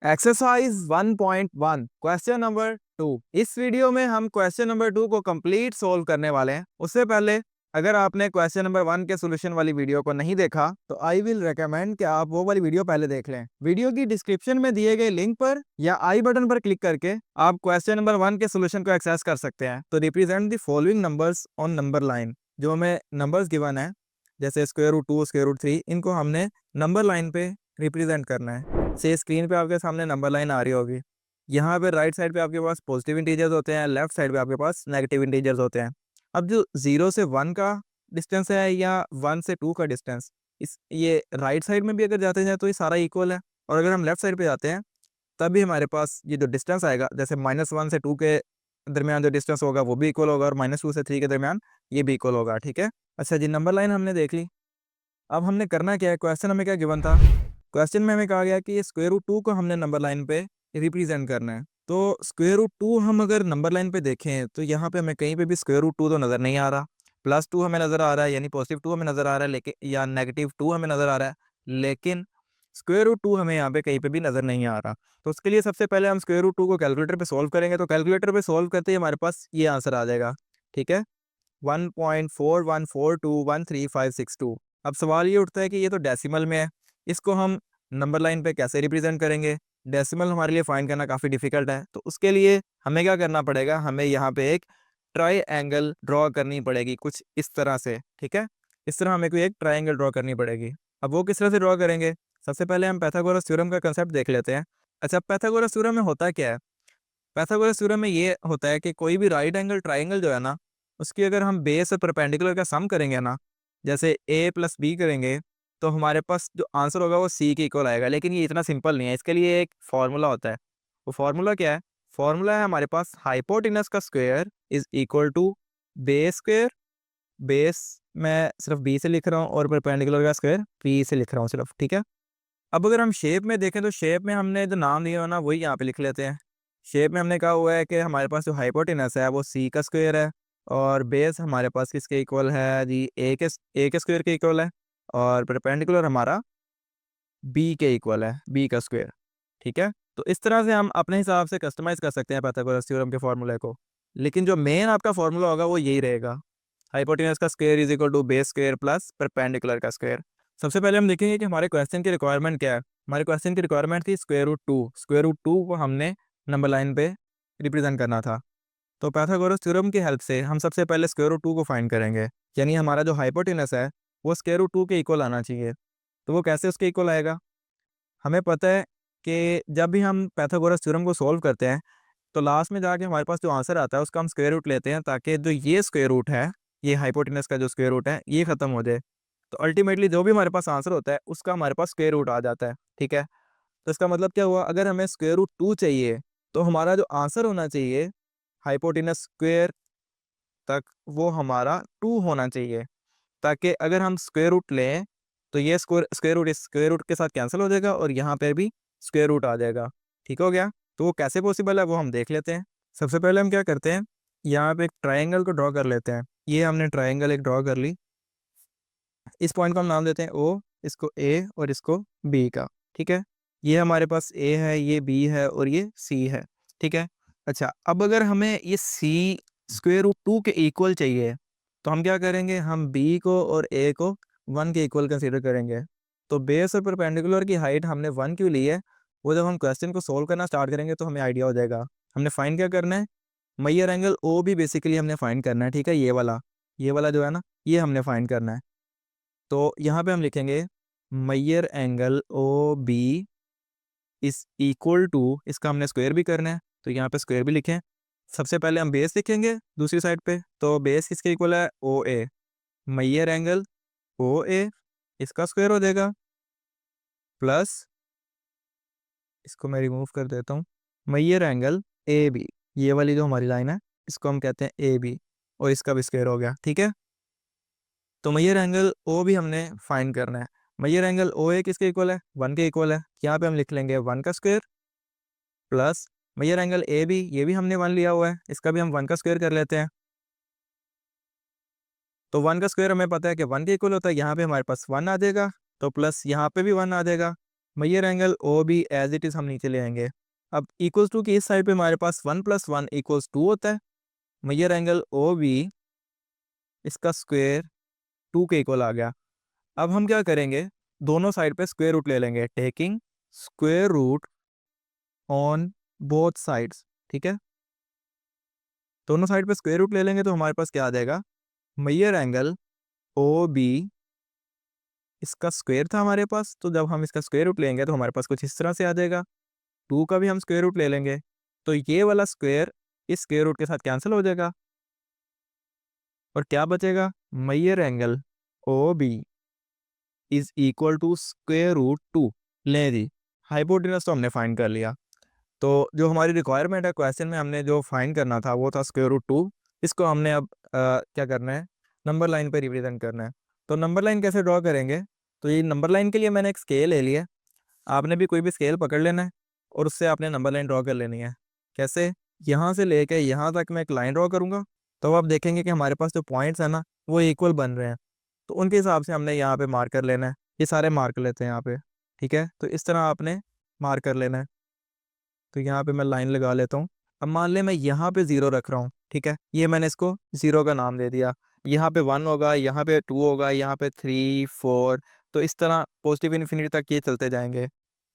Exercise 1.1 question number 2। इस video में हम क्वेश्चन नंबर 2 को कंप्लीट सोल्व करने वाले हैं। उससे पहले अगर आपने क्वेश्चन नंबर 1 के सॉल्यूशन वाली वीडियो को नहीं देखा तो आई विल रेकमेंड कि आप वो वाली वीडियो पहले देख लें। वीडियो की डिस्क्रिप्शन में दिए गए लिंक पर या आई बटन पर क्लिक करके आप क्वेश्चन नंबर 1 के सॉल्यूशन को एक्सेस कर सकते हैं। तो represent the following numbers on number line. जो हमें नंबर्स गिवन है जैसे स्क्वायर रूट 2, स्क्वायर रूट 3, इनको हमने नंबर लाइन पे रिप्रेजेंट करना है। से स्क्रीन पे आपके सामने नंबर लाइन आ रही होगी। यहाँ पे राइट साइड पे आपके पास पॉजिटिव इंटीजर्स होते हैं, लेफ्ट साइड पे आपके पास नेगेटिव इंटीजर्स होते हैं। अब जो 0 से 1 का डिस्टेंस है या 1 से 2 का डिस्टेंस, इस ये राइट साइड में भी अगर जाते हैं तो ये सारा इक्वल है, और अगर हम लेफ्ट साइड पे जाते हैं तब भी हमारे पास ये जो डिस्टेंस आएगा, जैसे -1 से 2 के दरमियान जो डिस्टेंस होगा वो भी इक्वल होगा, और -2 से 3 के दरमियान ये भी इक्वल होगा। ठीक है, अच्छा जी, नंबर लाइन हमने देख ली। अब हमने करना क्या है, क्वेश्चन हमें क्या गिवन था, क्वेश्चन में हमें कहा गया कि स्क्वायर रूट 2 को हमने नंबर लाइन पे रिप्रेजेंट करना है। तो स्क्वायर रूट 2 हम अगर नंबर लाइन पे देखें तो यहाँ पे हमें कहीं पे भी स्क्वायर रूट 2 तो नज़र नहीं आ रहा। +2 हमें नज़र आ रहा है, यानी +2 हमें नज़र आ रहा है, लेकिन या -2 हमें नज़र आ रहा है, लेकिन स्क्वायर रूट 2 हमें यहाँ पे कहीं पे भी नज़र नहीं आ रहा। तो उसके लिए सबसे पहले हम स्क्वायर रूट 2 को कैलकुलेटर पे सोल्व करेंगे। तो कैलकुलेटर पे सोल्व करते ही हमारे पास ये आंसर आ जाएगा। ठीक है, 1.4142135562। अब सवाल ये उठता है कि ये तो डेसिमल में है, इसको हम नंबर लाइन पे कैसे रिप्रेजेंट करेंगे। डेसिमल हमारे लिए फाइंड करना काफ़ी डिफिकल्ट है, तो उसके लिए हमें क्या करना पड़ेगा, हमें यहाँ पे एक ट्राई ड्रॉ करनी पड़ेगी कुछ इस तरह से। ठीक है, इस तरह हमें कोई एक ट्राइंगल ड्रॉ करनी पड़ेगी। अब वो किस तरह से ड्रॉ करेंगे, सबसे पहले हम पाइथागोरस थ्योरम का कंसेप्ट देख लेते हैं। अच्छा, पाइथागोरस थ्योरम में होता क्या है, पाइथागोरस थ्योरम में ये होता है कि कोई भी राइट एंगल ट्राइंगल जो है ना, उसकी अगर हम बेस और परपेंडिकुलर का सम करेंगे ना, जैसे a प्लस बी करेंगे, तो हमारे पास जो आंसर होगा वो c के इक्वल आएगा। लेकिन ये इतना सिंपल नहीं है, इसके लिए एक फॉर्मूला होता है। वो फार्मूला क्या है, फॉर्मूला है हमारे पास हाइपोटेनस का square is equal to base square, base मैं सिर्फ b से लिख रहा हूँ और परपेंडिकुलर का स्क्वायर p से लिख रहा हूँ सिर्फ। ठीक है, अब अगर हम शेप में देखें तो शेप में हमने जो नाम दिया हो ना वही यहाँ पे लिख लेते हैं। शेप में हमने कहा हुआ है कि हमारे पास जो हाइपोटेनस है वो सी का स्क्वायर है, और बेस हमारे पास किसके इक्वल है जी, ए के स्क्वायर के इक्वल है, और परपेंडिकुलर हमारा बी के इक्वल है, बी का स्क्वायर। ठीक है, तो इस तरह से हम अपने हिसाब से कस्टमाइज कर सकते हैं पाइथागोरस थ्योरम के फॉर्मूले को, लेकिन जो मेन आपका फॉर्मूला होगा वो यही रहेगा, हाइपोटेनस का square is equal to base square plus perpendicular का स्क्वायर। सबसे पहले हम देखेंगे कि हमारे क्वेश्चन की रिक्वायरमेंट क्या है। हमारे क्वेश्चन की रिक्वायरमेंट थी स्क्वायर रूट 2, स्क्वायर रूट 2 को हमने नंबर लाइन पे रिप्रेजेंट करना था। तो पाइथागोरस थ्योरम की हेल्प से हम सबसे पहले स्क्वायर रूट 2 को फाइंड करेंगे, यानी हमारा जो हाइपोटेनस है वो स्क्वायर रूट 2 के इक्वल आना चाहिए। तो वो कैसे उसके इक्वल आएगा, हमें पता है कि जब भी हम पाइथागोरस थ्योरम को सॉल्व करते हैं तो लास्ट में जाके हमारे पास जो आंसर आता है उसका हम स्क्वायर रूट लेते हैं, ताकि जो ये स्क्वायर रूट है, ये हाइपोटेनस का जो स्क्वायर रूट है, ये खत्म हो जाए। तो अल्टीमेटली जो भी हमारे पास आंसर होता है उसका हमारे पास स्क्वायर रूट आ जाता है। ठीक है, तो इसका मतलब क्या हुआ, अगर हमें स्क्वायर रूट 2 चाहिए तो हमारा जो आंसर होना चाहिए हाइपोटेनस स्क्वायर तक वो हमारा 2 होना चाहिए, ताकि अगर हम स्क्वायर रूट लें तो ये स्क्वायर स्क्वायर रूट इस स्क्वायर रूट के साथ कैंसिल हो जाएगा और यहाँ पे भी स्क्वायर रूट आ जाएगा। ठीक हो गया, तो वो कैसे पॉसिबल है वो हम देख लेते हैं। सबसे पहले हम क्या करते हैं, यहाँ पे एक ट्राइंगल को ड्रॉ कर लेते हैं। ये हमने ट्राइंगल एक ड्रॉ कर ली, इस पॉइंट को हम नाम देते हैं ओ, इसको ए और इसको बी का। ठीक है, ये हमारे पास ए है, ये बी है और ये सी है। ठीक है, अच्छा, अब अगर हमें ये सी स्क्वायर रूट 2 के इक्वल चाहिए तो हम क्या करेंगे, हम बी को और ए को 1 के इक्वल कंसीडर करेंगे। तो बेस और परपेंडिकुलर की हाइट हमने 1 क्यों ली है, वो जब हम क्वेश्चन को सोल्व करना स्टार्ट करेंगे तो हमें आइडिया हो जाएगा। हमने फाइंड क्या करना है, मैयर एंगल ओ भी बेसिकली हमने फाइंड करना है। ठीक है, ये वाला जो है ना, ये हमने फाइंड करना है। तो यहाँ पे हम लिखेंगे मैयर angle O B is equal to, इसका हमने स्क्वायर भी करना है तो यहाँ पे स्क्वायर भी लिखें। सबसे पहले हम बेस लिखेंगे दूसरी साइड पे, तो बेस किसके इक्वल है, ओ ए, मैयर एंगल ओ ए, इसका स्क्वायर हो जाएगा, प्लस इसको मैं रिमूव कर देता हूँ, मैयर एंगल ए बी, ये वाली जो हमारी लाइन है इसको हम कहते हैं ए बी, और इसका भी स्क्वायर हो गया। ठीक है, तो मैयर एंगल ओ भी हमने फाइंड करना है। मैयर एंगल ओ ए किसके इक्वल है, 1 के इक्वल है, यहाँ पे हम लिख लेंगे 1 का स्क्वायर, प्लस मैयर एंगल ए बी, ये भी हमने 1 लिया हुआ है, इसका भी हम 1 का स्क्वायर कर लेते हैं। तो 1 का स्क्वायर हमें पता है कि 1 के इक्वल होता है, यहाँ पे हमारे पास 1 आ जाएगा, तो प्लस यहाँ पे भी 1 आ जाएगा, मैयर angle O B as it is हम नीचे ले आएंगे। अब इक्वल्स टू की इस साइड पे हमारे पास 1 + 1 = 2 होता है। मैयर एंगल ओ बी इसका स्क्वायर 2 के इक्वल आ गया। अब हम क्या करेंगे, दोनों साइड पे स्क्वायर रूट ले लेंगे, taking square root on both sides. ठीक है, दोनों साइड पे स्क्वायर रूट ले लेंगे तो हमारे पास क्या आ जाएगा, मैयर एंगल ओ बी इसका स्क्वायर था हमारे पास, तो जब हम इसका स्क्वायर रूट लेंगे तो हमारे पास कुछ इस तरह से आ जाएगा। 2 का भी हम स्क्वायर रूट ले लेंगे तो ये वाला स्क्वायर इस स्क्वायर रूट के साथ कैंसिल हो जाएगा और क्या बचेगा, मैयर angle O B is equal to square root 2। ले जी, हाइपोटेनस तो हमने फाइंड कर लिया। तो जो हमारी रिक्वायरमेंट है क्वेश्चन में, हमने जो फाइंड करना था वो था स्क्वायर रूट 2। इसको हमने अब क्या करना है, नंबर लाइन पे रिप्रेजेंट करना है। तो नंबर लाइन कैसे ड्रॉ करेंगे, तो ये नंबर लाइन के लिए मैंने एक स्केल ले लिया। आपने भी कोई भी स्केल पकड़ लेना है और उससे आपने नंबर लाइन ड्रॉ कर लेनी है। कैसे, यहाँ से लेके यहाँ तक मैं एक लाइन ड्रॉ करूँगा, तो आप देखेंगे कि हमारे पास जो पॉइंट्स हैं ना वो इक्वल बन रहे हैं। तो उनके हिसाब से हमने यहाँ पे मार्क कर लेना है। ये सारे मार्क लेते हैं यहाँ पे। ठीक है, तो इस तरह आपने मार्क कर लेना है। तो यहाँ पे मैं लाइन लगा लेता हूँ। अब मान ले मैं यहाँ पे 0 रख रहा हूँ। ठीक है, ये मैंने इसको 0 का नाम दे दिया। यहाँ पे 1 होगा, यहाँ पे 2 होगा, यहाँ पे 3 4, तो इस तरह पॉजिटिव इन्फिनिटी तक ये चलते जाएंगे।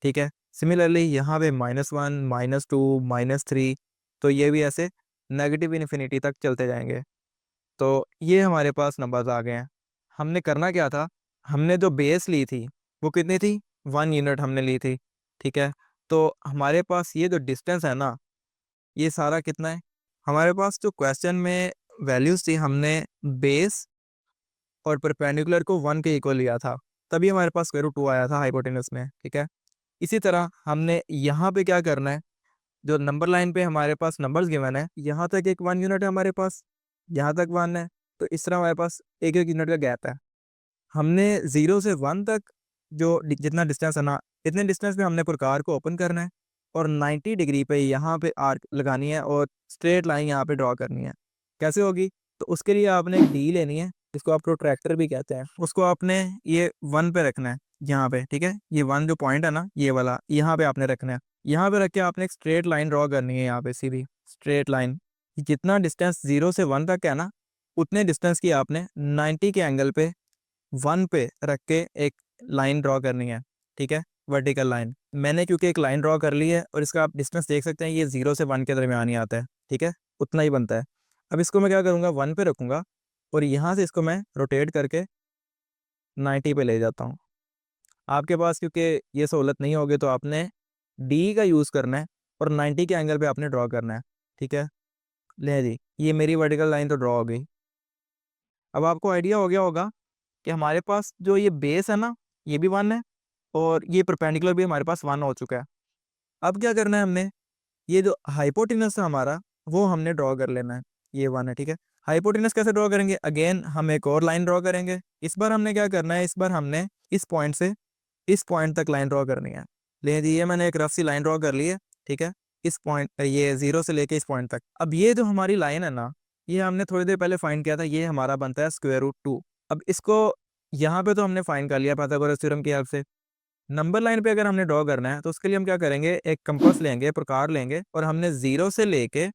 ठीक है, सिमिलरली यहाँ पे -1 -2 -3, तो ये भी ऐसे नेगेटिव इन्फिनिटी तक चलते जाएंगे। तो ये हमारे पास नंबर्स आ गए हैं। हमने करना क्या था, हमने जो बेस ली थी वो कितनी थी, 1 यूनिट हमने ली थी। ठीक है, तो हमारे पास ये जो डिस्टेंस है ना, ये सारा कितना है, हमारे पास जो क्वेश्चन में वैल्यूज थी, हमने बेस और परपेंडिकुलर को 1 के इक्वल लिया था, तभी हमारे पास स्क्वायर रूट 2 आया था हाइपोटेनस में। ठीक है, इसी तरह हमने यहाँ पे क्या करना है, जो नंबर लाइन पे हमारे पास नंबर्स गिवन है, यहाँ तक एक 1 यूनिट है हमारे पास, यहाँ तक 1 है, तो इस तरह हमारे पास एक एक यूनिट का गैप है। हमने 0 से 1 तक जो जितना डिस्टेंस है ना, इतने डिस्टेंस पे हमने प्रकार को ओपन करना है और 90 डिग्री पे यहाँ पे आर्क लगानी है और स्ट्रेट लाइन यहाँ पे ड्रॉ करनी है। कैसे होगी, तो उसके लिए आपने एक डी लेनी है, जिसको आप प्रोट्रैक्टर भी कहते हैं। उसको आपने ये 1 पे रखना है यहाँ पे। ठीक है, ये 1 जो पॉइंट है ना, ये वाला यहाँ पे आपने रखना है। यहाँ पे रख के आपने एक स्ट्रेट लाइन ड्रॉ करनी है, यहाँ पे सीधी स्ट्रेट लाइन। जितना डिस्टेंस 0 से 1 तक है ना, उतने डिस्टेंस की आपने 90 के एंगल पे 1 पे रख के एक लाइन ड्रॉ करनी है। ठीक है, वर्टिकल लाइन। मैंने क्योंकि एक लाइन ड्रॉ कर ली है और इसका आप डिस्टेंस देख सकते हैं, ये 0 से 1 के दरमियान ही आता है। ठीक है, उतना ही बनता है। अब इसको मैं क्या करूँगा, 1 पे रखूँगा और यहाँ से इसको मैं रोटेट करके 90 पे ले जाता हूँ। आपके पास क्योंकि ये सहूलत नहीं होगी तो आपने डी का यूज़ करना है और 90 के एंगल पे आपने ड्रॉ करना है। ठीक है, ले जी, ये मेरी वर्टिकल लाइन तो ड्रॉ हो गई। अब आपको आइडिया हो गया होगा कि हमारे पास जो ये बेस है ना, ये भी 1 है और ये परपेंडिकुलर भी हमारे पास 1 हो चुका है। अब क्या करना है, हमने ये जो हाइपोटेनस है हमारा, वो हमने ड्रॉ कर लेना है। ये 1 है। ठीक है, हाइपोटेनस कैसे ड्रॉ करेंगे, अगेन हम एक और लाइन ड्रॉ करेंगे। इस बार हमने क्या करना है, इस बार हमने इस पॉइंट से इस पॉइंट तक लाइन ड्रॉ करनी है। ले जी, ये मैंने एक रफ सी लाइन ड्रॉ कर ली है। ठीक है, इस पॉइंट, ये 0 से लेके इस पॉइंट तक। अब ये जो हमारी लाइन है ना, ये हमने थोड़ी देर पहले फाइंड किया था, ये हमारा बनता है स्क्वायर रूट 2। अब इसको यहाँ पे तो हमने फाइंड कर लिया पाइथागोरस थ्योरम की हेल्प से। नंबर लाइन पे अगर हमने ड्रॉ करना है तो उसके लिए हम क्या करेंगे, एक कंपास लेंगे, प्रकार लेंगे और हमने 0 से लेके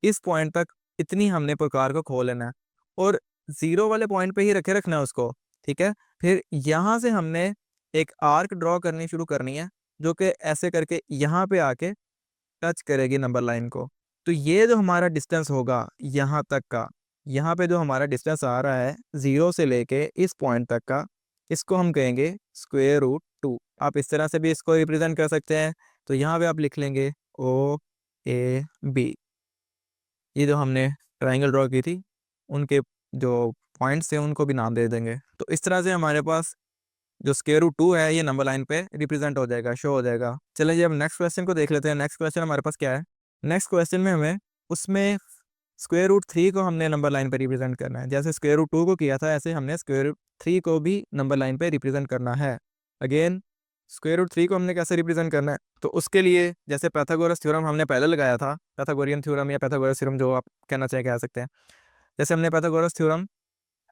इस पॉइंट तक इतनी हमने प्रकार को खो लेना है और 0 वाले पॉइंट पे ही रखे रखना है उसको। ठीक है, फिर यहाँ से हमने एक आर्क ड्रॉ करनी शुरू करनी है, जो कि ऐसे करके यहाँ पे आके टच करेगी नंबर लाइन को। तो ये जो हमारा डिस्टेंस होगा यहाँ तक का, यहाँ पे जो हमारा डिस्टेंस आ रहा है 0 से लेके इस पॉइंट तक का, इसको हम कहेंगे स्क्वायर रूट 2। आप इस तरह से भी इसको रिप्रेजेंट कर सकते हैं। तो यहाँ पे आप लिख लेंगे ओ ए बी। ये जो हमने ट्राइंगल ड्रॉ की थी, उनके जो पॉइंट्स थे उनको भी नाम दे देंगे। तो इस तरह से हमारे पास जो स्क्वायर रूट 2 है, ये नंबर लाइन पे रिप्रेजेंट हो जाएगा, शो हो जाएगा। चलिए अब नेक्स्ट क्वेश्चन को देख लेते हैं। नेक्स्ट क्वेश्चन हमारे पास क्या है, नेक्स्ट क्वेश्चन में हमें उसमें स्क्वायर रूट 3 को हमने नंबर लाइन पे रिप्रेजेंट करना है। जैसे स्क्वायर रूट 2 को किया था, ऐसे हमने स्क्वायर रूट 3 को भी नंबर लाइन पे रिप्रेजेंट करना है। अगेन स्क्वायर रूट 3 को हमने कैसे रिप्रेजेंट करना है, तो उसके लिए जैसे पैथागोरस थ्योरम हमने पहले लगाया था, पैथागोरियन थ्योरम या पैथागोरस थ्योरम जो आप कहना चाहे कह सकते हैं। जैसे हमने पैथागोरस थ्योरम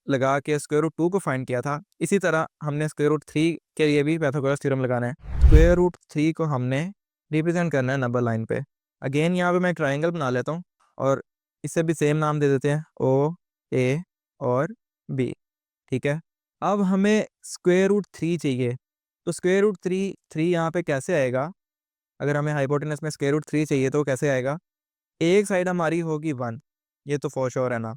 लगा के स्क्वायर रूट 2 को फाइंड किया था, इसी तरह हमने स्क्वायर रूट 3 के लिए भी पाइथागोरस थ्योरम लगाना है। स्क्वायर रूट 3 को हमने रिप्रेजेंट करना है नंबर लाइन पे। अगेन यहाँ पे मैं ट्राइंगल बना लेता हूँ और इसे भी सेम नाम दे देते हैं, ओ ए और बी। ठीक है, अब हमें स्क्वायर रूट 3 चाहिए, तो स्क्वायर रूट 3 यहाँ पे कैसे आएगा? अगर हमें हाइपोटेनस में स्क्वायर रूट 3 चाहिए तो कैसे आएगा? एक साइड हमारी होगी 1, ये तो फॉर श्योर है ना।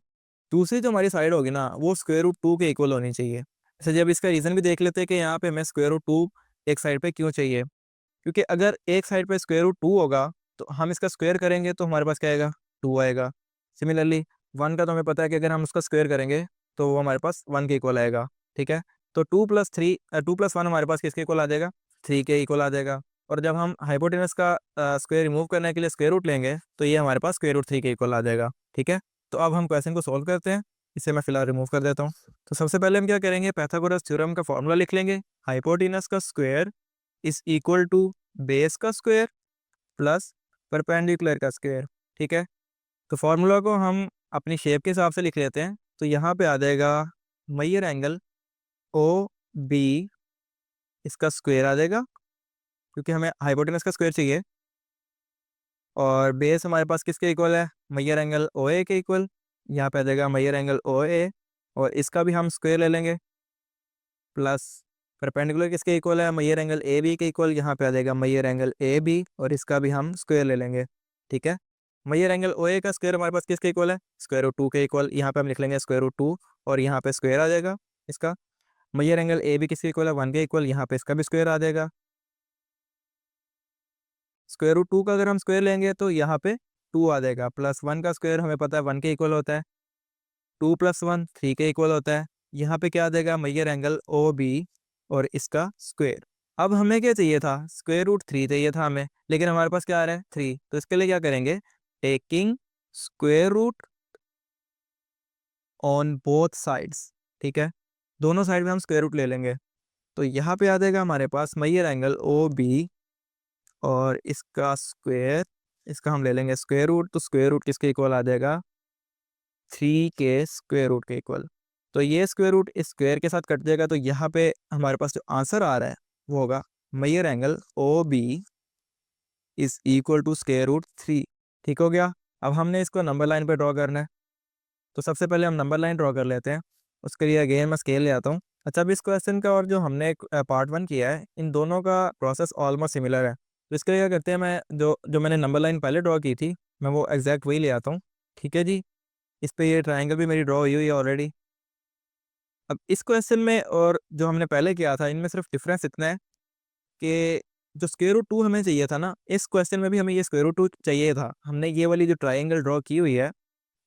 दूसरी जो हमारी साइड होगी ना वो स्क्वायर रूट 2 के इक्वल होनी चाहिए। अच्छा, जब इसका रीज़न भी देख लेते हैं कि यहाँ पे हमें स्क्वायर रूट 2 एक साइड पे क्यों चाहिए, क्योंकि अगर एक साइड पे स्क्वायर रूट 2 होगा तो हम इसका स्क्वायर करेंगे तो हमारे पास क्या आएगा? 2 आएगा। सिमिलरली 1 का तो हमें पता है कि अगर हम उसका स्क्वायर करेंगे तो वो हमारे पास 1 के इक्वल आएगा। ठीक है, तो 2 + 1 हमारे पास किसके इक्वल आ जाएगा? 3 के इक्वल आ जाएगा। और जब हम हाइपोटेनस का स्क्वायर रिमूव करने के लिए स्क्वायर रूट लेंगे तो ये हमारे पास स्क्वायर रूट 3 के इक्वल आ जाएगा। ठीक है, तो अब हम क्वेश्चन को सॉल्व करते हैं। इसे मैं फिलहाल रिमूव कर देता हूँ। तो सबसे पहले हम क्या करेंगे? पाइथागोरस थ्योरम का फॉर्मूला लिख लेंगे। हाइपोटेनस का square is equal to base का स्क्वायर प्लस परपेंडिकुलर का स्क्वायर। ठीक है, तो फॉर्मूला को हम अपनी शेप के हिसाब से लिख लेते हैं। तो यहाँ पे आ जाएगा मेजर एंगल ओ बी, इसका स्क्वायर आ जाएगा क्योंकि हमें हाइपोटेनस का स्क्वायर चाहिए। और बेस हमारे पास किसके इक्वल है? मेजर एंगल ओ ए के इक्वल। यहाँ पे आ जाएगा मेजर एंगल ओ ए और इसका भी हम स्क्वायर ले लेंगे प्लस परपेंडिकुलर किसके इक्वल है? मेजर एंगल ए बी के इक्वल। यहाँ पे आ जाएगा मेजर एंगल ए बी और इसका भी हम स्क्वायर ले लेंगे। ठीक है, मेजर एंगल ओ ए का स्क्वायर हमारे पास किसके इक्वल है? स्क्वायर रूट 2 के इक्वल। यहाँ पे हम लिख लेंगे स्क्वायर रूट 2 और यहाँ पे स्क्वायर आ जाएगा इसका। मेजर एंगल ए बी किसके इक्वल है? 1 के इक्वल। यहाँ पे इसका भी स्क्वायर आ जाएगा। स्क्वायर रूट 2 का अगर हम स्क्वायर लेंगे तो यहाँ पे 2 आ जाएगा प्लस 1 का स्क्वायर हमें पता है 1 के इक्वल होता है। 2 + 1 3 के इक्वल होता है। यहाँ पे क्या आ जाएगा? मेजर एंगल ओ बी और इसका स्क्वायर। अब हमें क्या चाहिए था? स्क्वायर रूट 3 चाहिए था हमें, लेकिन हमारे पास क्या आ रहा है? 3। तो इसके लिए क्या करेंगे? Taking square root on both sides. ठीक है, दोनों साइड में हम स्क्वायर रूट ले लेंगे। तो यहाँ पे आ जाएगा हमारे पास मेजर एंगल ओ बी और इसका स्क्वायर, इसका हम ले लेंगे स्क्वायर रूट। तो स्क्वायर रूट किसके इक्वल आ जाएगा? 3 के स्क्वायर रूट के इक्वल। तो ये स्क्वायर रूट इस स्क्वायर के साथ कट जाएगा। तो यहाँ पे हमारे पास जो आंसर आ रहा है वो होगा major angle O B is equal to square root 3। ठीक हो गया। अब हमने इसको नंबर लाइन पे ड्रॉ करना है। तो सबसे पहले हम नंबर लाइन ड्रॉ कर लेते हैं। उसके लिए अगेन मैं स्केल ले आता हूँ। अच्छा, अब इस क्वेश्चन का और जो हमने पार्ट 1 किया है, इन दोनों का प्रोसेस ऑलमोस्ट सिमिलर है। तो इसके लिए क्या करते हैं, मैं जो जो मैंने नंबर लाइन पहले ड्रॉ की थी मैं वो एग्जैक्ट वही ले आता हूँ। ठीक है जी, इस पे ये ट्रायंगल भी मेरी ड्रॉ हुई हुई है ऑलरेडी। अब इस क्वेश्चन में और जो हमने पहले किया था इनमें सिर्फ डिफरेंस इतना है कि जो स्क्वायर रूट 2 हमें चाहिए था ना, इस क्वेश्चन में भी हमें ये स्क्वायर रूट 2 चाहिए था। हमने ये वाली जो ट्रायंगल ड्रॉ की हुई है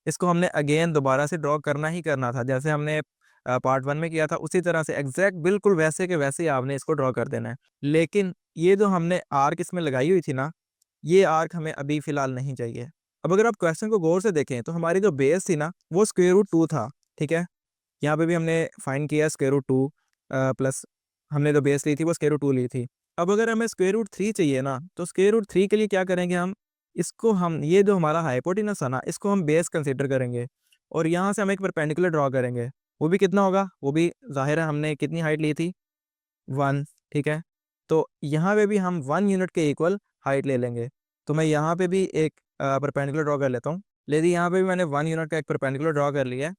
इसको हमने अगेन दोबारा से ड्रॉ करना ही करना था। जैसे हमने पार्ट 1 में किया था उसी तरह से एग्जैक्ट बिल्कुल वैसे के वैसे ही आपने इसको ड्रॉ कर देना है। लेकिन ये जो हमने आर्क इसमें लगाई हुई थी ना, ये आर्क हमें अभी फ़िलहाल नहीं चाहिए। अब अगर आप क्वेश्चन को गौर से देखें तो हमारी जो बेस थी ना वो स्क्वायर रूट 2 था। ठीक है, यहाँ पे भी हमने फाइंड किया स्क्वायर रूट 2 प्लस हमने जो बेस ली थी वो स्क्वायर रूट 2 ली थी। अब अगर हमें स्क्वायर रूट 3 चाहिए ना, तो स्क्वायर रूट 3 के लिए क्या करेंगे हम? इसको हम ये जो हमारा हाइपोटेनस है ना इसको हम बेस कंसीडर करेंगे और यहाँ से हम एक परपेंडिकुलर ड्रॉ करेंगे। वो भी कितना होगा? वो भी ज़ाहिर है हमने कितनी हाइट ली थी? 1। ठीक है, तो यहाँ पे भी हम 1 यूनिट के इक्वल हाइट ले लेंगे। तो मैं यहाँ पे भी एक परपेंडिकुलर ड्रॉ कर लेता हूँ। लेकिन यहाँ पे भी मैंने 1 यूनिट का एक परपेंडिकुलर ड्रॉ कर लिया है।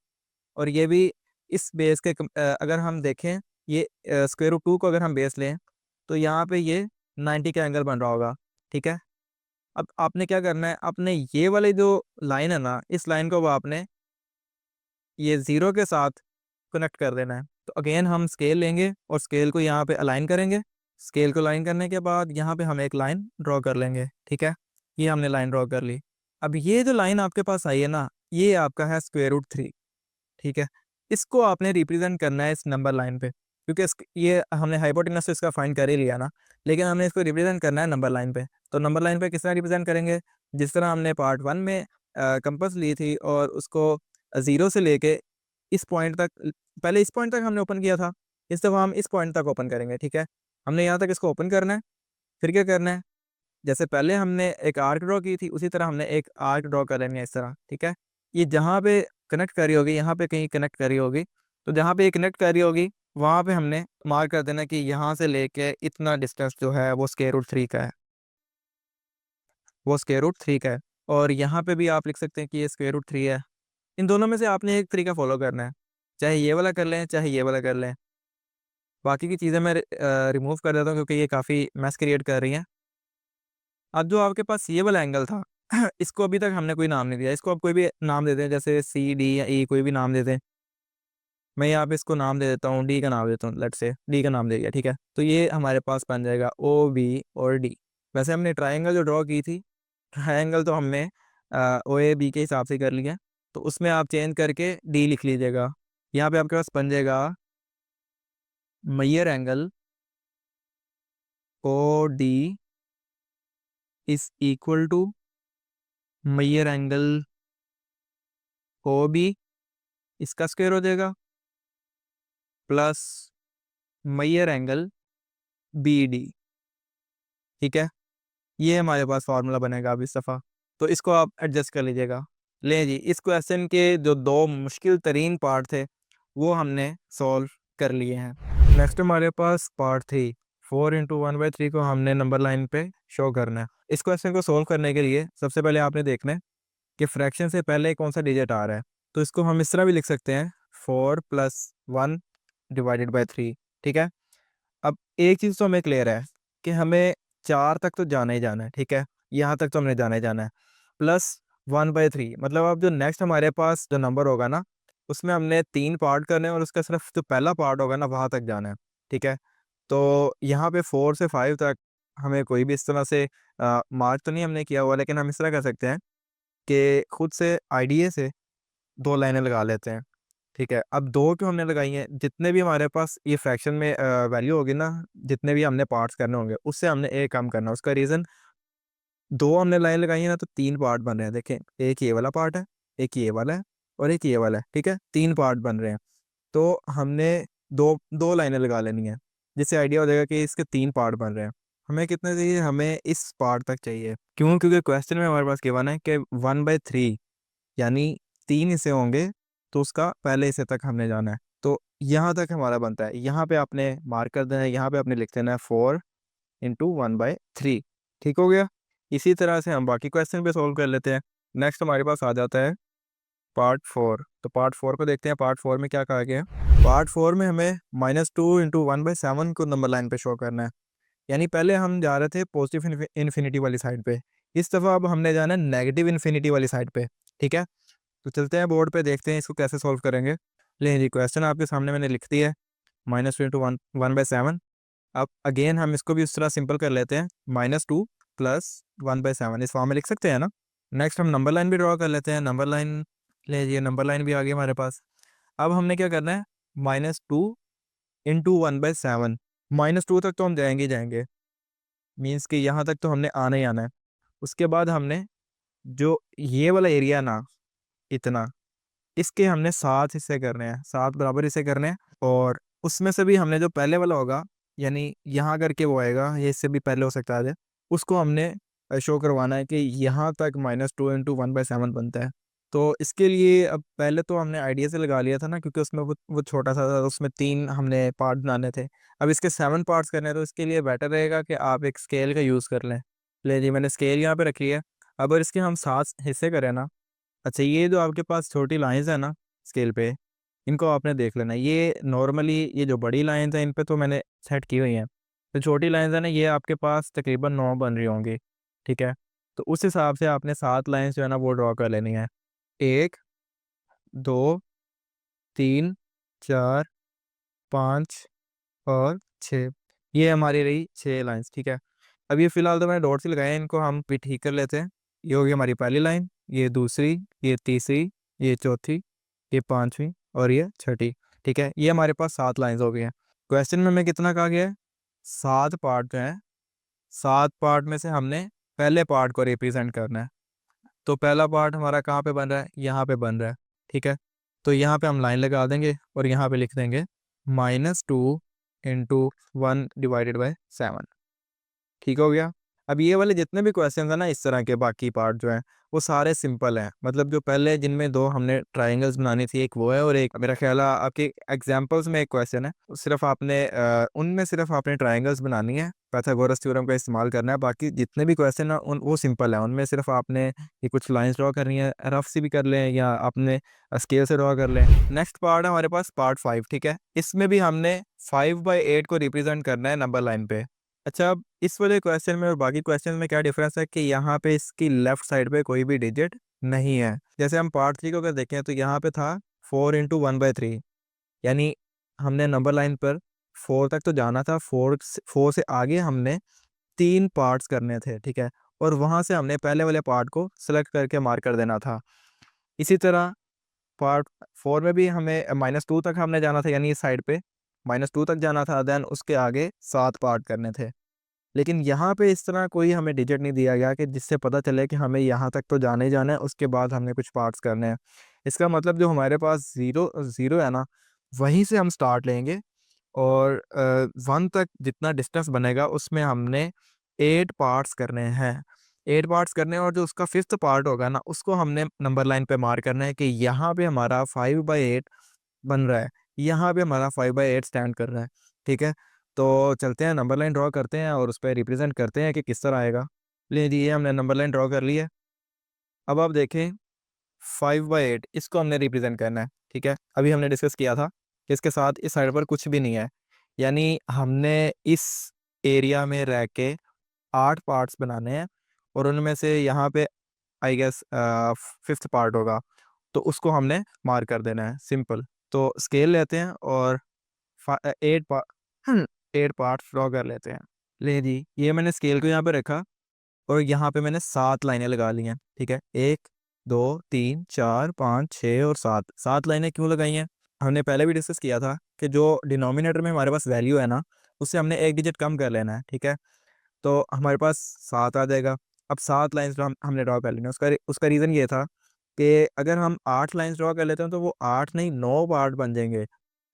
और ये भी इस बेस के अगर हम देखें ये स्क्वायर रूट 2 को अगर हम बेस लें तो यहाँ पे ये 90 का एंगल बन रहा होगा। ठीक है, अब आपने क्या करना है? आपने ये वाली जो लाइन है ना, इस लाइन को अब आपने ये 0 के साथ कनेक्ट कर देना है। तो अगेन हम स्केल लेंगे और स्केल को यहाँ पे अलाइन करेंगे। स्केल को अलाइन करने के बाद यहाँ पे हम एक लाइन ड्रॉ कर लेंगे। ठीक है, ये हमने लाइन ड्रॉ कर ली। अब ये जो लाइन आपके पास आई है ना, ये आपका है स्क्वायर रूट 3। ठीक है, इसको आपने रिप्रेजेंट करना है इस नंबर लाइन पे, क्योंकि ये हमने हाइपोटेनस से इसका फाइंड कर ही लिया ना, लेकिन हमने इसको रिप्रेजेंट करना है नंबर लाइन पे। तो नंबर लाइन पे किस तरह रिप्रेजेंट करेंगे? जिस तरह हमने पार्ट 1 में कंपास ली थी और उसको 0 से लेके इस पॉइंट तक, पहले इस पॉइंट तक हमने ओपन किया था, इस दफ़ा हम इस पॉइंट तक ओपन करेंगे। ठीक है, हमने यहाँ तक इसको ओपन करना है। फिर क्या करना है? जैसे पहले हमने एक आर्क ड्रॉ की थी उसी तरह हमने एक आर्क ड्रॉ कर लेनी है इस तरह। ठीक है, ये जहाँ पे कनेक्ट करी होगी यहाँ पे कहीं कनेक्ट करी होगी तो जहाँ पे ये कनेक्ट कर रही होगी वहाँ पे हमने मार्क कर देना कि यहाँ से लेके इतना डिस्टेंस जो है वो स्क्वायर रूट 3 का है, वो स्क्वायर रूट 3 का है। और यहाँ पे भी आप लिख सकते हैं कि ये स्क्वायर रूट 3 है। इन दोनों में से आपने एक तरीका फॉलो करना है, चाहे ये वाला कर लें चाहे ये वाला कर लें। बाकी की चीज़ें मैं रिमूव कर देता हूँ क्योंकि ये काफ़ी मैस क्रिएट कर रही हैं। अब जो आपके पास ये वाला एंगल था इसको अभी तक हमने कोई नाम नहीं दिया, इसको आप कोई भी नाम दे दें, जैसे सी डी या ई कोई भी नाम दे दें। मैं यहाँ पे इसको नाम दे देता हूँ, डी का नाम देता हूँ, लेट से डी का नाम दे दिया, ठीक है। तो ये हमारे पास बन जाएगा ओ बी और डी। वैसे हमने ट्राइंगल जो ड्रॉ की थी, ट्राइंगल तो हमने ओ ए बी के हिसाब से कर लिया, तो उसमें आप चेंज करके डी लिख लीजिएगा। यहाँ पे आपके पास बन जाएगा major angle O D is equal to major angle O B, इसका स्क्वायर हो जाएगा, plus major angle B D, ठीक है। ये हमारे पास फार्मूला बनेगा अब इस दफ़ा, तो इसको आप एडजस्ट कर लीजिएगा। ले जी, इस क्वेश्चन के जो दो मुश्किल तरीन पार्ट थे वो हमने सॉल्व कर लिए हैं। नेक्स्ट हमारे पास पार्ट 3, 4 × 1/3 को हमने नंबर लाइन पे शो करना है। इस क्वेश्चन को सॉल्व करने के लिए सबसे पहले आपने देखना है कि फ्रैक्शन से पहले कौन सा डिजिट आ रहा है। तो इसको हम इस तरह भी लिख सकते हैं, 4+1/3, ठीक है। अब एक चीज़ तो हमें क्लियर है कि हमें 4 तक तो जाना ही जाना है, ठीक है। यहाँ तक तो हमने जाना ही जाना है। +1/3 मतलब अब जो नेक्स्ट हमारे पास जो नंबर होगा ना, उसमें हमने 3 पार्ट करने हैं और उसका सिर्फ जो पहला पार्ट होगा ना वहाँ तक जाना है, ठीक है। तो यहाँ पे 4 से 5 तक हमें कोई भी इस तरह से मार्क तो नहीं हमने किया हुआ, लेकिन हम इस तरह कर सकते हैं कि खुद से आइडिया से 2 लाइनें लगा लेते हैं, ठीक है। अब 2 क्यों हमने लगाई हैं, जितने भी हमारे पास ये फ्रैक्शन में वैल्यू होगी ना, जितने भी हमने पार्ट्स करने होंगे उससे हमने एक कम करना है। उसका रीज़न, 2 हमने लाइन लगाई है ना, तो 3 पार्ट बन रहे हैं। देखें, एक ये वाला पार्ट है, एक ये वाला है और एक ये वाला है, ठीक है। 3 पार्ट बन रहे हैं, तो हमने दो दो लाइनें लगा लेनी है, जिससे आइडिया हो जाएगा कि इसके 3 पार्ट बन रहे हैं। हमें कितने चाहिए, हमें इस पार्ट तक चाहिए। क्यों? क्योंकि क्वेश्चन में हमारे पास गिवन है कि 1/3 यानी 3 हिस्से होंगे, तो उसका पहले हिस्से तक हमने जाना है। तो यहाँ तक हमारा बनता है, यहाँ पे आपने मार्क कर देना है, यहाँ पे आपने लिख देना है 4 × 1/3, ठीक हो गया। इसी तरह से हम बाकी क्वेश्चन पे सॉल्व कर लेते हैं। नेक्स्ट हमारे पास आ जाता है पार्ट 4। तो पार्ट 4 को देखते हैं, पार्ट 4 में क्या कहा गया है। पार्ट 4 में हमें -2 × 1/7 को नंबर लाइन पे शो करना है। यानी पहले हम जा रहे थे पॉजिटिव इन्फिनिटी वाली साइड पे, इस दफ़ा अब हमने जाना है नेगेटिव इन्फिनिटी वाली साइड पे, ठीक है। तो चलते हैं बोर्ड पे, देखते हैं इसको कैसे सॉल्व करेंगे। लें जी, क्वेश्चन आपके सामने मैंने लिख दिया है, -2 × 1/7। अब अगेन हम इसको भी उस तरह सिंपल कर लेते हैं, -2 + 1/7 इस फॉर्म में लिख सकते हैं ना। नेक्स्ट हम नंबर लाइन भी ड्रॉ कर लेते हैं, नंबर लाइन ले जी, नंबर लाइन भी आ गई हमारे पास। अब हमने क्या करना है, -2 × 1/7, -2 तक तो हम जाएंगे ही जाएंगे, मीन्स कि यहाँ तक तो हमने आना ही आना है। उसके बाद हमने जो ये वाला एरिया ना, इतना, इसके हमने 7 हिस्से करने हैं, 7 बराबर हिस्से करने हैं। और उसमें से भी हमने जो पहले वाला होगा, यानी यहाँ करके वो आएगा, ये इससे भी पहले हो सकता है, उसको हमने शो करवाना है कि यहाँ तक -2 × 1/7 बनता है। तो इसके लिए अब पहले तो हमने आइडिया से लगा लिया था ना, क्योंकि उसमें वो छोटा सा था, उसमें 3 हमने पार्ट बनाने थे। अब इसके 7 पार्ट्स करने हैं, तो इसके लिए बेटर रहेगा कि आप एक स्केल का यूज़ कर लें। ले जी, मैंने स्केल यहाँ पे रखी है। अब अगर इसके हम 7 हिस्से करें ना, अच्छा, ये जो आपके पास छोटी लाइंस है ना स्केल पे, इनको आपने देख लेना है। ये नॉर्मली ये जो बड़ी लाइंस हैं इन पे तो मैंने सेट की हुई हैं, तो छोटी लाइंस है ना, ये आपके पास तकरीबन 9 बन रही होंगी, ठीक है। तो उस हिसाब से आपने 7 लाइंस जो है ना वो ड्रॉ कर लेनी है, 1 2 3 4 5 और 6। ये हमारी रही 6 लाइंस, ठीक है। अब ये फिलहाल तो मैंने डॉट्स ही लगाए हैं, इनको हम भी ठीक कर लेते हैं। ये होगी हमारी पहली लाइन, ये दूसरी, ये तीसरी, ये चौथी, ये पांचवी और ये छठी, ठीक है। ये हमारे पास 7 लाइंस हो गई हैं। क्वेश्चन में हमें कितना कहा गया है, 7 पार्ट जो हैं, 7 पार्ट में से हमने पहले पार्ट को रिप्रेजेंट करना है। तो पहला पार्ट हमारा कहाँ पे बन रहा है, यहाँ पे बन रहा है, ठीक है। तो यहाँ पे हम लाइन लगा देंगे और यहाँ पे लिख देंगे -2 × 1/7, ठीक हो गया। अब ये वाले जितने भी क्वेश्चन है ना इस तरह के, बाकी पार्ट जो है वो सारे सिंपल हैं। मतलब जो पहले जिनमें दो हमने ट्राइंगल्स बनानी थी, एक वो है और एक मेरा ख्याल है आपके एग्जांपल्स में एक क्वेश्चन है, सिर्फ आपने उनमें सिर्फ आपने ट्राइंगल्स बनानी है, पाइथागोरस थ्योरम का इस्तेमाल करना है। बाकी जितने भी क्वेश्चन है उन वो सिंपल है, उनमें सिर्फ आपने ये कुछ लाइंस ड्रॉ करनी है, रफ सी भी कर लें या आपने स्केल से ड्रॉ कर लें। नेक्स्ट पार्ट है हमारे पास पार्ट 5, ठीक है। इसमें भी हमने 5/8 को रिप्रेजेंट करना है नंबर लाइन पे। अच्छा, अब इस वाले क्वेश्चन में और बाकी क्वेश्चन में क्या डिफरेंस है कि यहाँ पे इसकी लेफ्ट साइड पे कोई भी डिजिट नहीं है। जैसे हम पार्ट 3 को अगर देखें तो यहाँ पे था 4 × 1/3, यानी हमने नंबर लाइन पर 4 तक तो जाना था, 4 से आगे हमने 3 पार्ट्स करने थे, ठीक है। और वहाँ से हमने पहले वाले पार्ट को सेलेक्ट करके मार्क कर देना था। इसी तरह पार्ट 4 में भी हमें -2 तक हमने जाना था, यानी इस साइड पे -2 तक जाना था, देन उसके आगे 7 पार्ट करने थे। लेकिन यहाँ पे इस तरह कोई हमें डिजिट नहीं दिया गया कि जिससे पता चले कि हमें यहाँ तक तो जाना ही जाना है, उसके बाद हमने कुछ पार्ट्स करने हैं। इसका मतलब जो हमारे पास ज़ीरो ज़ीरो है ना, वहीं से हम स्टार्ट लेंगे और 1 तक जितना डिस्टेंस बनेगा उसमें हमने 8 पार्ट्स करने हैं। 8 पार्ट्स करने हैं और जो उसका 5th पार्ट होगा ना, उसको हमने नंबर लाइन पे मार्क करना है कि यहाँ पे हमारा 5/8 बन रहा है, यहाँ पे हमारा 5/8 स्टैंड कर रहा है, ठीक है। तो चलते हैं नंबर लाइन ड्रॉ करते हैं और उस पे रिप्रेजेंट करते हैं कि किस तरह आएगा। ले जी, ये हमने नंबर लाइन ड्रॉ कर ली है। अब आप देखें 5/8 इसको हमने रिप्रेजेंट करना है, ठीक है। अभी हमने डिस्कस किया था कि इसके साथ इस साइड पर कुछ भी नहीं है, यानी हमने इस एरिया में रह के 8 पार्ट्स बनाने हैं और उनमें से यहाँ पे आई गेस 5th पार्ट होगा, तो उसको हमने मार्क कर देना है, सिंपल। तो स्केल लेते हैं और 8 8 पार्ट्स ड्रॉ कर लेते हैं। ले जी, ये मैंने स्केल को यहाँ पे रखा और यहाँ पे मैंने 7 लाइनें लगा ली हैं, ठीक है। 1 2 3 4 5 6 और 7 लाइनें क्यों लगाई हैं? हमने पहले भी डिस्कस किया था कि जो डिनोमिनेटर में हमारे पास वैल्यू है ना, उससे हमने एक डिजिट कम कर लेना है, ठीक है। तो हमारे पास 7 आ जाएगा। अब 7 लाइन्स हमने ड्रॉ कर लेना है। उसका उसका रीज़न ये था कि अगर हम 8 लाइन्स ड्रॉ कर लेते हैं तो वो 8 नहीं 9 पार्ट बन जाएंगे,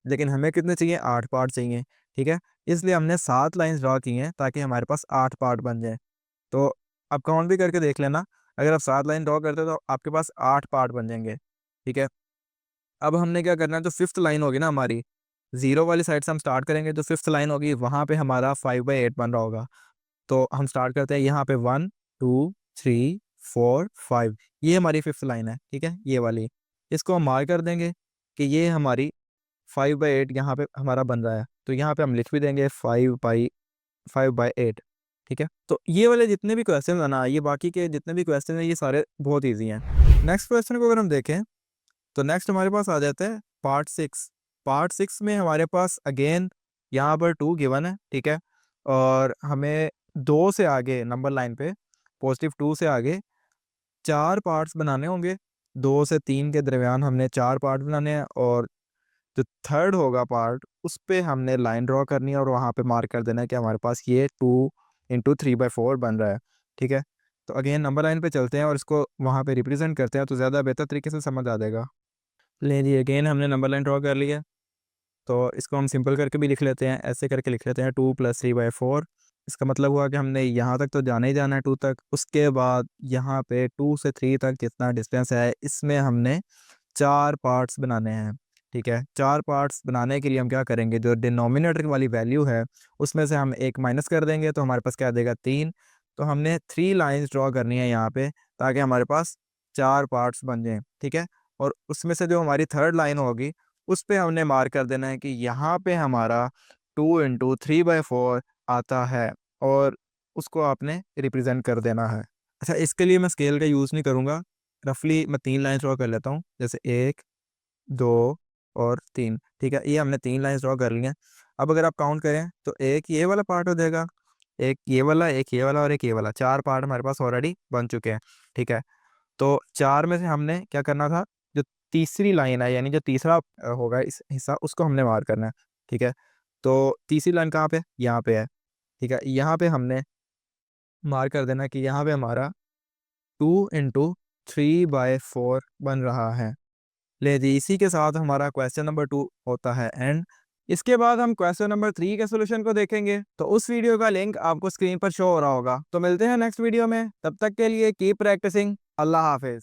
लेकिन हमें कितने चाहिए? 8 पार्ट चाहिए, ठीक है। इसलिए हमने 7 लाइन्स ड्रॉ की हैं ताकि हमारे पास 8 पार्ट बन जाए। तो आप काउंट भी करके देख लेना, अगर आप 7 लाइन ड्रॉ करते हो तो आपके पास 8 पार्ट बन जाएंगे, ठीक है। अब हमने क्या करना है, जो 5th लाइन होगी ना हमारी, 0 वाली साइड से हम स्टार्ट करेंगे, जो 5th लाइन होगी वहाँ पे हमारा 5/8 बन रहा होगा। तो हम स्टार्ट करते हैं यहाँ पे 1 2 3 4 5, ये हमारी 5th लाइन है, ठीक है, ये वाली। इसको हम मार्क कर देंगे कि ये हमारी 5/8 यहाँ पे हमारा बन रहा है। तो यहाँ पे हम लिख भी देंगे 5/8, ठीक है। तो ये वाले जितने भी क्वेश्चन है ना, ये बाकी के जितने भी क्वेश्चन हैं ये सारे बहुत ईजी हैं। नेक्स्ट क्वेश्चन को अगर हम देखें तो नेक्स्ट हमारे पास आ जाता है पार्ट 6। पार्ट 6 में हमारे पास अगेन यहाँ पर 2 गिवन है, ठीक है। और हमें 2 से आगे नंबर लाइन पे +2 से आगे 4 पार्ट्स बनाने होंगे। 2 से 3 के दरमियान हमने 4 पार्ट बनाने हैं और जो थर्ड होगा पार्ट उस पे हमने लाइन ड्रॉ करनी है और वहाँ पे मार्क कर देना है कि हमारे पास ये 2 × 3/4 बन रहा है, ठीक है। तो अगेन नंबर लाइन पे चलते हैं और इसको वहाँ पे रिप्रेजेंट करते हैं तो ज़्यादा बेहतर तरीके से समझ आ जाएगा। ले जी, अगेन हमने नंबर लाइन ड्रॉ कर लिया, तो इसको हम सिंपल करके भी लिख लेते हैं, ऐसे करके लिख लेते हैं 2 + 3/4। इसका मतलब हुआ कि हमने यहाँ तक तो जाना ही जाना है 2 तक, उसके बाद यहाँ पे 2 से 3 तक जितना डिस्टेंस है इसमें हमने 4 पार्ट्स बनाने हैं, ठीक है। 4 पार्ट्स बनाने के लिए हम क्या करेंगे, जो डिनोमिनेटर वाली वैल्यू है उसमें से हम 1 माइनस कर देंगे तो हमारे पास क्या आ जाएगा 3। तो हमने 3 लाइन्स ड्रॉ करनी है यहाँ पे ताकि हमारे पास 4 पार्ट्स बन जाएँ, ठीक है। और उसमें से जो हमारी थर्ड लाइन होगी उस पे हमने मार्क कर देना है कि यहाँ पे हमारा 2 × 3/4 आता है और उसको आपने रिप्रेजेंट कर देना है। अच्छा, इसके लिए मैं स्केल का यूज़ नहीं करूँगा, रफली मैं 3 लाइन्स ड्रॉ कर लेता हूँ, जैसे 1 2 और 3, ठीक है। ये हमने 3 लाइन्स ड्रॉ कर ली हैं। अब अगर आप काउंट करें तो एक ये वाला पार्ट हो जाएगा, एक ये वाला, एक ये वाला और एक ये वाला, 4 पार्ट हमारे पास ऑलरेडी बन चुके हैं, ठीक है। तो 4 में से हमने क्या करना था, जो तीसरी लाइन है यानी जो तीसरा होगा इस हिस्सा उसको हमने मार करना है, ठीक है। तो तीसरी लाइन कहाँ पे? यहाँ पे है, ठीक है। यहाँ पे हमने मार्क कर देना कि यहाँ पे हमारा 2 × 3/4 बन रहा है। ले जी, इसी के साथ हमारा क्वेश्चन नंबर 2 होता है एंड। इसके बाद हम क्वेश्चन नंबर 3 के सोल्यूशन को देखेंगे। तो उस वीडियो का लिंक आपको स्क्रीन पर शो हो रहा होगा। तो मिलते हैं नेक्स्ट वीडियो में, तब तक के लिए कीप प्रैक्टिसिंग। अल्लाह हाफिज।